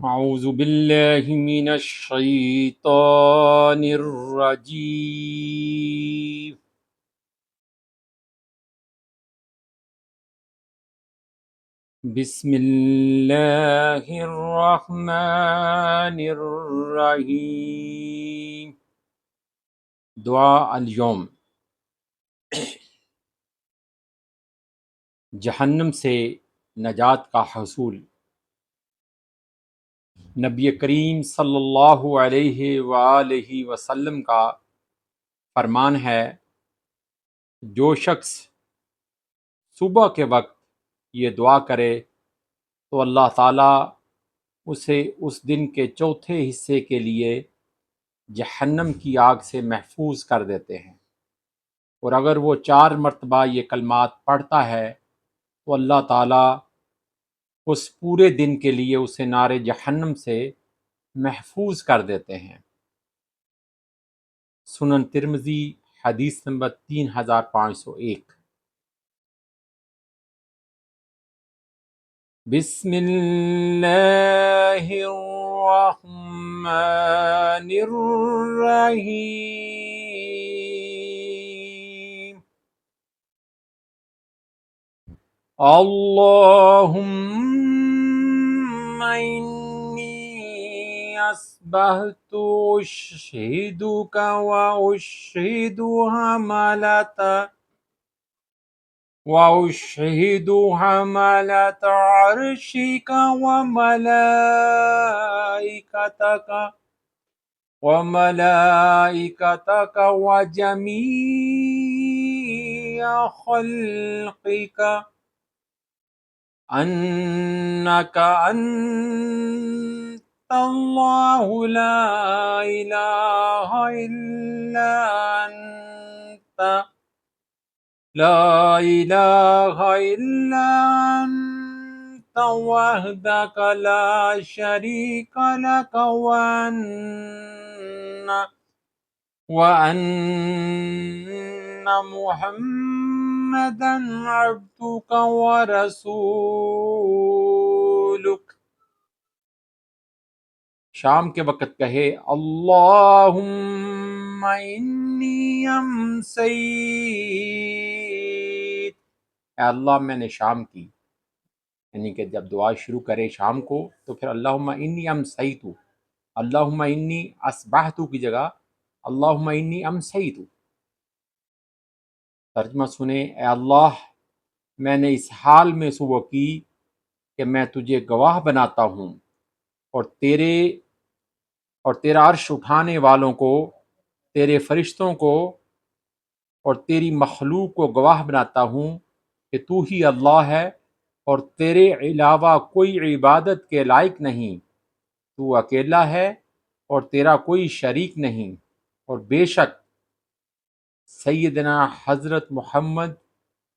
अऊज़ु बिल्लाहि मिनश शैतानिर रजीम। बिस्मिल्लाहिर रहमानिर रहीम। दुआ अल यौम। जहन्नम से नजात का हसूल। नबी करीम सल्लल्लाहु अलैहि वआलिहि वसल्लम का फरमान है, जो शख्स सुबह के वक्त ये दुआ करे तो अल्लाह ताला उसे उस दिन के चौथे हिस्से के लिए जहन्नम की आग से महफूज कर देते हैं। और अगर वो 4 मरतबा ये कलमात पढ़ता है तो अल्लाह ताला उस पूरे दिन के लिए उसे नारे जहन्नम से महफूज कर देते हैं। सुनन तिर्मिज़ी हदीस नंबर 3501। बिस्मिल्लाहिर्रहमानिर्रहीम। अल्लाहुम्मा इन्नी अस्बहतु उश्हिदुका व उश्हिदु हमलता वअशहिदु हमलत अर्शिका वमलाइकतक वजमीअ खल्क़िका अन्नका अंतल्लाहु ला इलाहा इल्ला अंता ला इलाहा इल्ला अंत वहदक ला शरीक लक व अन्ना मुहम्मदन अब्दुक व रसूलुक। शाम के वक़्त कहे, अल्लाहुम्मा इन्नी अमसैत, अल्लाह मैंने शाम की। यानी कि जब दुआ शुरू करे शाम को तो फिर अल्लाहुम्मा इन्नी अमसैतु, अल्लाहुम्मा इन्नी अस्बहतु की जगह अल्लाहुम्मा इन्नी अमसैतु। तर्जुमा सुने, ए अल्लाह मैंने इस हाल में सुबह की कि मैं तुझे गवाह बनाता हूँ और तेरा अर्श उठाने वालों को, तेरे फरिश्तों को और तेरी मखलूक को गवाह बनाता हूँ कि तू ही अल्लाह है और तेरे अलावा कोई इबादत के लायक नहीं। तू अकेला है और तेरा कोई शरीक नहीं। और बेशक सैयदना हज़रत मोहम्मद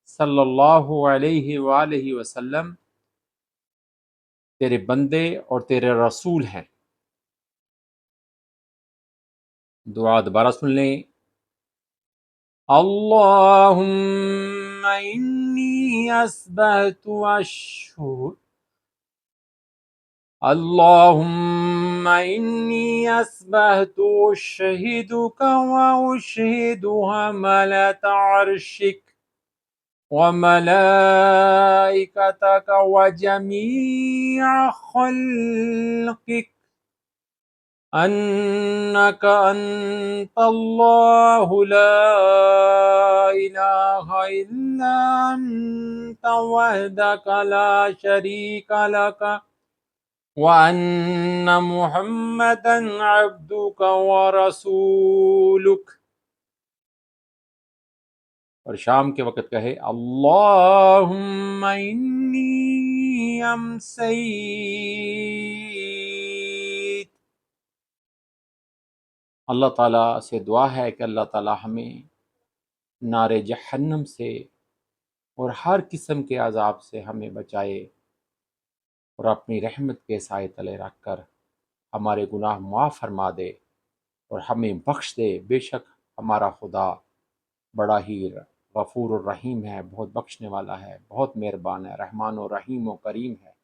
सल्लल्लाहु अलैहि वालैहि वसल्लम तेरे बंदे और तेरे रसूल हैं। दुआ दोबारा सुन लें। अल्लाहुम्मा इन्नी अस्बहतु अशहु अल्लाहुम्मा इन्नी अस्बहतु उश्हिदुका व उश्हिदु हमलत अर्शिक व मलाइकतक व जमीअ खल्क़िक अन्नका अंतल्लाहु ला इलाहा इल्ला अंत वहदका ला शरीका लक व अन्ना मुहम्मदन अब्दुका व रसूलुक। और शाम के वक़्त कहे, अल्लाहुम्मा इन्नी अमसैत। अल्लाह ताला से दुआ है कि अल्लाह ताला हमें नारे जहन्नम से और हर किस्म के अजाब से हमें बचाए और अपनी रहमत के साए तले रख कर हमारे गुनाह माफ़ फरमा दे और हमें बख्श दे। बेशक हमारा खुदा बड़ा ही गफूर और रहीम है, बहुत बख्शने वाला है, बहुत मेहरबान है, रहमान और रहीम और करीम है।